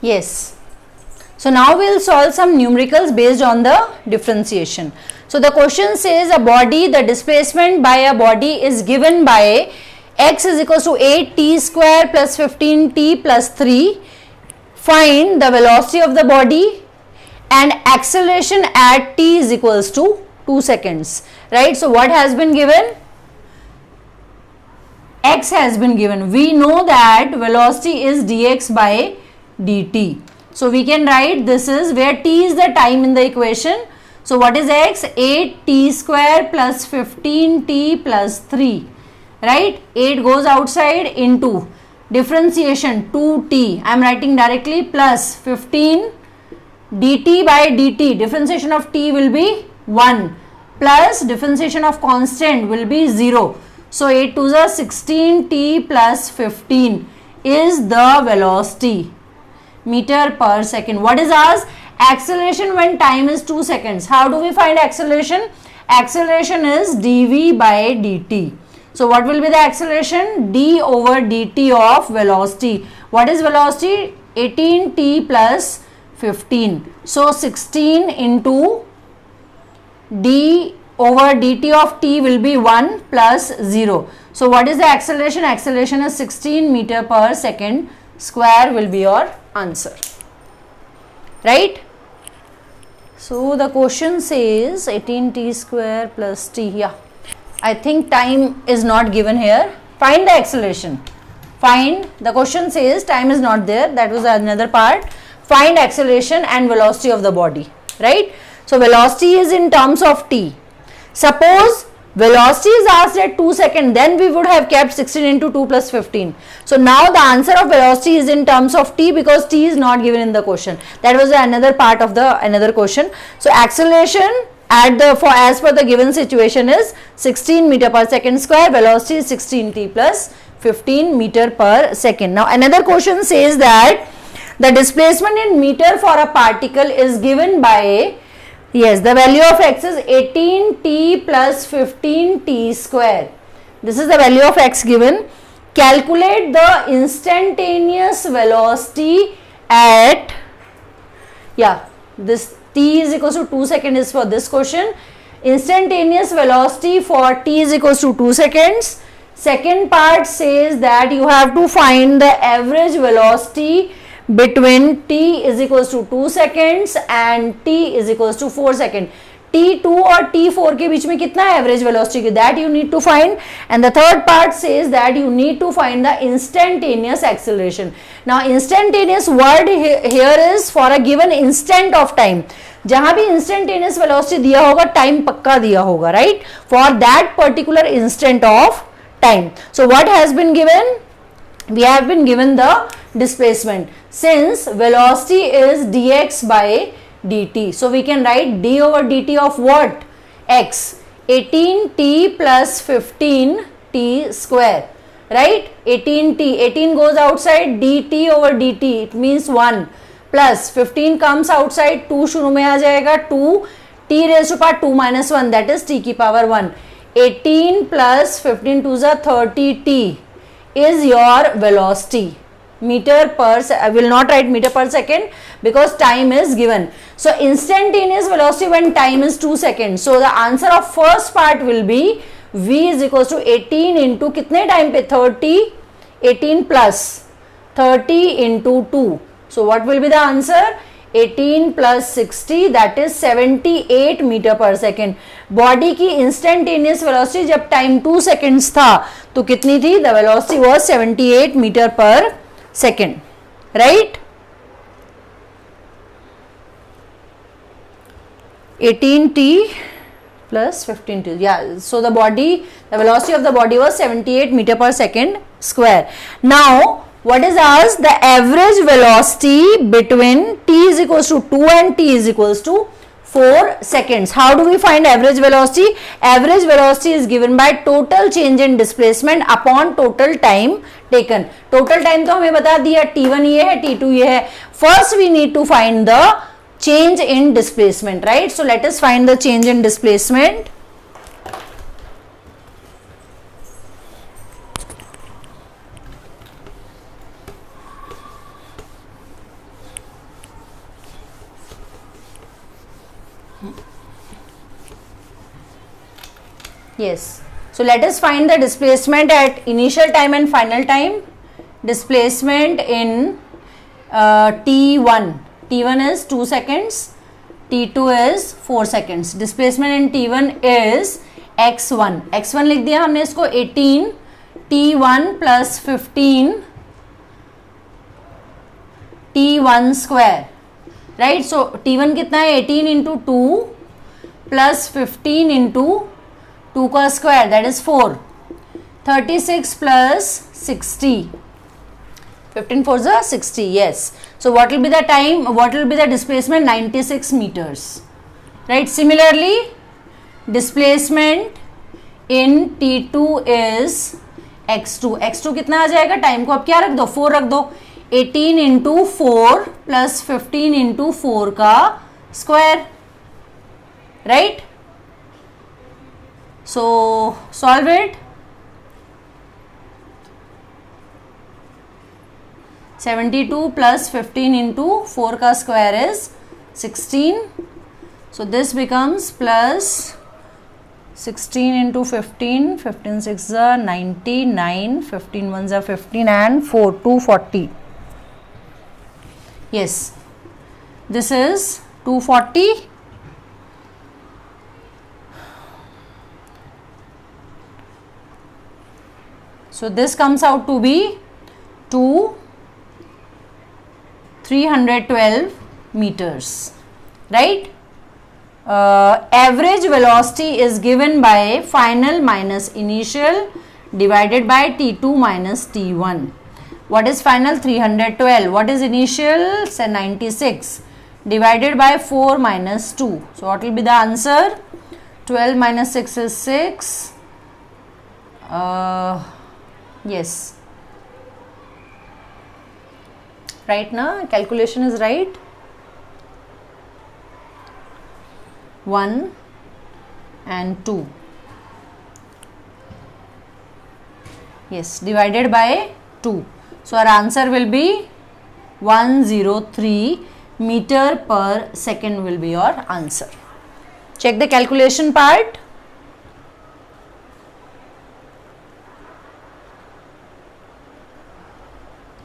Yes. So now we'll solve some numericals based on the differentiation. So the question says a body, the displacement by a body is given by x is equals to 8t square plus 15t plus 3. Find the velocity of the body and acceleration at t is equals to 2 seconds. Right? So what has been given? X has been given. We know that velocity is dx by dt. So we can write this is where t is the time in the equation. So what is x? 8t square plus 15t plus 3. Right? 8 goes outside into differentiation 2t. I am writing directly plus 15 dt by dt. Differentiation of t will be 1 plus differentiation of constant will be 0. So 8 to the 16t plus 15 is the velocity. Meter per second. What is ours? Acceleration when time is 2 seconds. How do we find acceleration? Acceleration is dv by dt. So what will be the acceleration? D over dt of velocity. What is velocity? 18t plus 15. So 16 into d over dt of t will be 1 plus 0. So what is the acceleration? Acceleration is 16 meter per second square will be your answer. Right? So the question says 18t square plus t. Yeah, I think time is not given here. Find the acceleration. Find, the question says time is not there, that was another part. Find acceleration and velocity of the body. Right? So velocity is in terms of t. Suppose velocity is asked at 2 seconds, then we would have kept 16 into 2 plus 15. So now the answer of velocity is in terms of t because t is not given in the question. That was another part of the another question. So acceleration at the as per the given situation is 16 meter per second square. Velocity is 16t plus 15 meter per second. Now another question says that the displacement in meter for a particle is given by, yes, the value of x is 18t plus 15t square. This is the value of x given. Calculate the instantaneous velocity at, yeah, this t is equals to 2 seconds is for this question. Instantaneous velocity for t is equals to 2 seconds. Second part says that you have to find the average velocity between t is equals to 2 seconds and t is equals to 4 seconds. t2 और t4 के बीच में कितना average velocity की, that you need to find. And the third part says that you need to find the instantaneous acceleration. Now instantaneous word here is for a given instant of time. जहां भी instantaneous velocity दिया होगा time पक्का दिया होगा, right, for that particular instant of time. So what has been given? We have been given the displacement. Since velocity is dx by dt, so we can write d over dt of what? X, 18t plus 15t square, right? 18t, 18 goes outside, dt over dt, it means 1 plus 15 comes outside, 2 शुरू में आ जाएगा, 2 t raised to power 2 minus 1, that is t की power 1. 18 plus 15 to the 30t is your velocity. Meter per, I will not write meter per second because time is given. So instantaneous velocity when time is 2 seconds. So the answer of first part will be v is equals to 18 into कितने time पे 30, 18 plus 30 into 2. So what will be the answer? 18 plus 60, that is 78 meter per second. Body की instantaneous velocity जब time 2 seconds था तो कितनी थी? The velocity was 78 meter per second, right? 18t plus 15t, yeah. So the velocity of the body was 78 meter per second square. Now what is ours? The average velocity between t is equals to 2 and t is equals to 4 seconds. How do we find average velocity? Average velocity is given by total change in displacement upon total time taken. Total time तो हमें बता दिया, t1 ये है, t2 ये है. First we need to find the change in displacement, right? So let us find the change in displacement. Yes. So let us find the displacement at initial time and final time. Displacement in T1. T1 is 2 seconds. T2 is 4 seconds. Displacement in T1 is x1. x1 लिख दिया हमने इसको 18. T1 plus 15 T1 square. Right? So T1 कितना है? 18 into 2 plus 15 into 2 का square, that is 4. 36 plus 60. 15 4s are 60. Yes. So what will be the time? What will be the displacement? 96 meters. Right? Similarly, displacement in T2 is x2. x2 कितना आ जाएगा? Time को अब क्या रख दो? 4 रख दो. 18 into 4 plus 15 into 4 का square. Right? So solve it. 72 plus 15 into 4 का square is 16. So this becomes plus 16 into 15. 15 6 are 99. 15 1s are 15 and 4 240. Yes, this is 240. So this comes out to be 312 meters, right? Average velocity is given by final minus initial divided by T2 minus T1. What is final? 312. What is initial? Say 96 divided by 4 minus 2. So what will be the answer? 12 minus 6 is 6. Yes, right now calculation is right. 1 and 2. Yes, divided by 2. So our answer will be 103 meter per second will be your answer. Check the calculation part.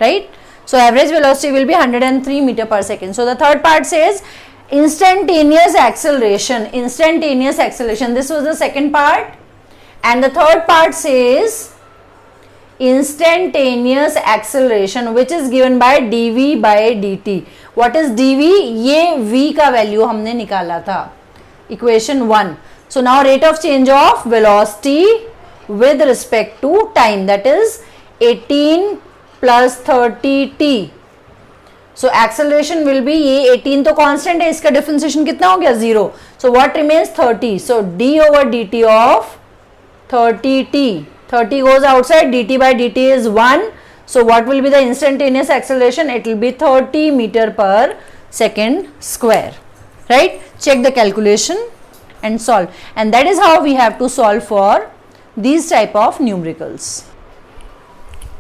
Right? So average velocity will be 103 meter per second. So the third part says instantaneous acceleration. Instantaneous acceleration. This was the second part. And the third part says instantaneous acceleration which is given by dv by dt. What is dv? ये v का value हमने निकाला था. Equation 1. So now rate of change of velocity with respect to time, that is 18 plus 30t. So acceleration will be ये 18 तो constant है, इसका differentiation कितना हो गया? 0. So what remains? 30. So d over dt of 30t. 30 goes outside, dt by dt is 1. So what will be the instantaneous acceleration? It will be 30 meter per second square. Right? Check the calculation and solve. And that is how we have to solve for these type of numericals.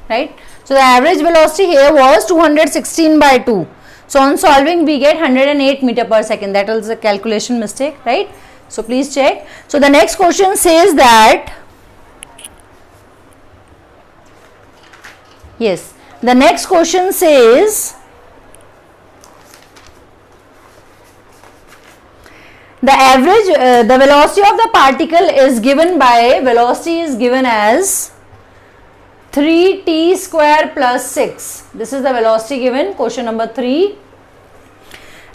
Right? So the average velocity here was 216 by 2. So on solving we get 108 meter per second. That was a calculation mistake, right? So please check. So the next question says that, yes, the next question says the average, the velocity of the particle is given by, velocity is given as 3t square plus 6. This is the velocity given, question number 3.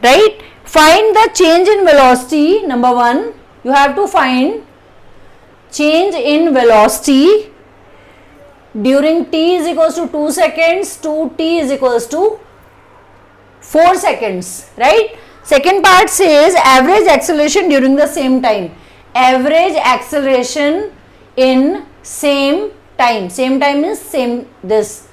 Right? Find the change in velocity. Number 1, you have to find change in velocity during t is equals to 2 seconds to t is equals to 4 seconds. Right? Second part says average acceleration during the same time. Average acceleration in same time. Same time is same, this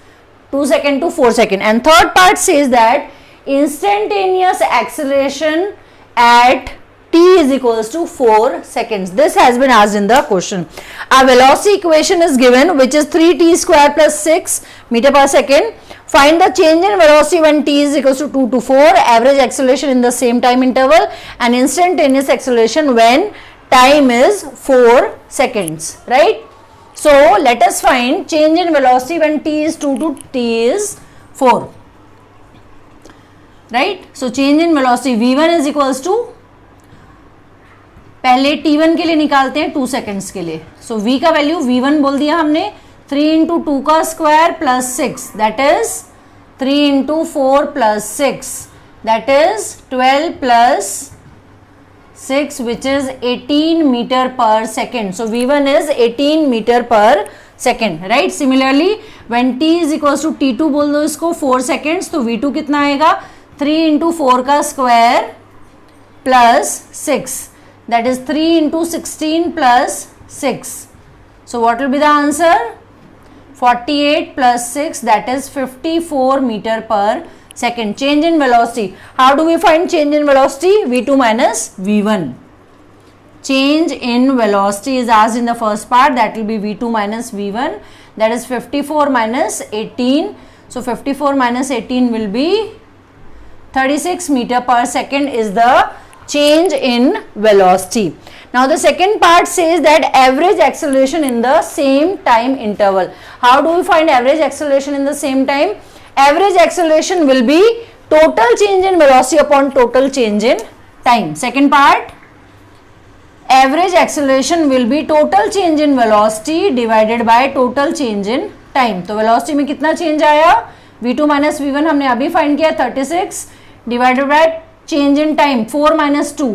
2 second to 4 second. And third part says that instantaneous acceleration at t is equals to 4 seconds. This has been asked in the question. A velocity equation is given which is 3t square plus 6 meter per second Find the change in velocity when t is equals to 2 to 4, average acceleration in the same time interval, and instantaneous acceleration when time is 4 seconds, right? So let us find change in velocity when t is 2 to t is 4, right? So change in velocity v1 is equals to, पहले t1 के लिए निकालते हैं 2 seconds के लिए. सो v का value v1 बोल दिया हमने, 3 इंटू 2 का square plus 6, that is 3 into 4 plus 6, that is 12 plus 6 which is 18 metre per second. So v1 is 18 metre per second, right. Similarly when t is equals to t2 बोल दो इसको 4 seconds, तो v2 कितना आएगा, 3 into 4 का square plus 6, that is 3 into 16 plus 6. So what will be the answer? 48 plus 6, that is 54 meter per second. Change in velocity. How do we find change in velocity? v2 minus v1. Change in velocity is asked in the first part, that will be v2 minus v1, that is 54 minus 18. So 54 minus 18 will be 36 meter per second is the change in velocity. Now the second part says that average acceleration in the same time interval. How do we find average acceleration in the same time? Average acceleration will be total change in velocity upon total change in time. Second part, average acceleration will be total change in velocity divided by total change in time. तो velocity में कितना change आया, v2 minus v1 हमने अभी find किया 36 divided by change in time 4 minus 2,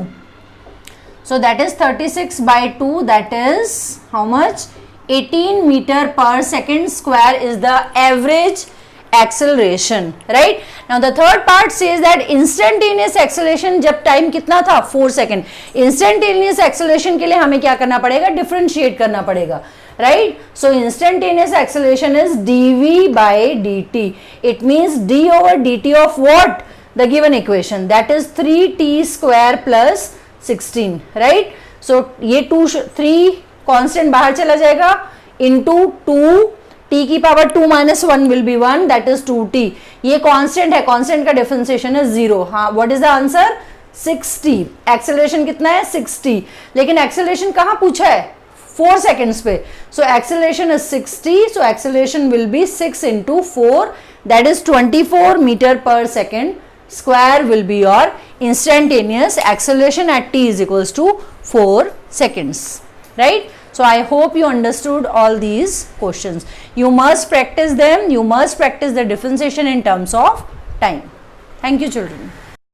so that is 36 by 2, that is how much, 18 meter per second square is the average acceleration, right. Now the third part says that instantaneous acceleration जब time कितना था 4 second, instantaneous acceleration के लिए हमें क्या करना पड़ेगा, differentiate करना पड़ेगा, right. So instantaneous acceleration is dv by dt. It means d over dt of what, the given equation, that is 3t square plus 16, right. So ये 3 constant बाहर चला जाएगा into 2 t की power 2 minus 1 will be 1, that is 2t. ये constant है, constant का differentiation है 0. हाँ, what is the answer, 60. acceleration कितना है 60, लेकिन acceleration कहाँ पूछा है 4 seconds पे. So acceleration is 60, so acceleration will be 6 into 4, that is 24 meter per second square will be your instantaneous acceleration at t is equals to 4 seconds, right. So I hope you understood all these questions. You must practice them, you must practice the differentiation in terms of time. Thank you children.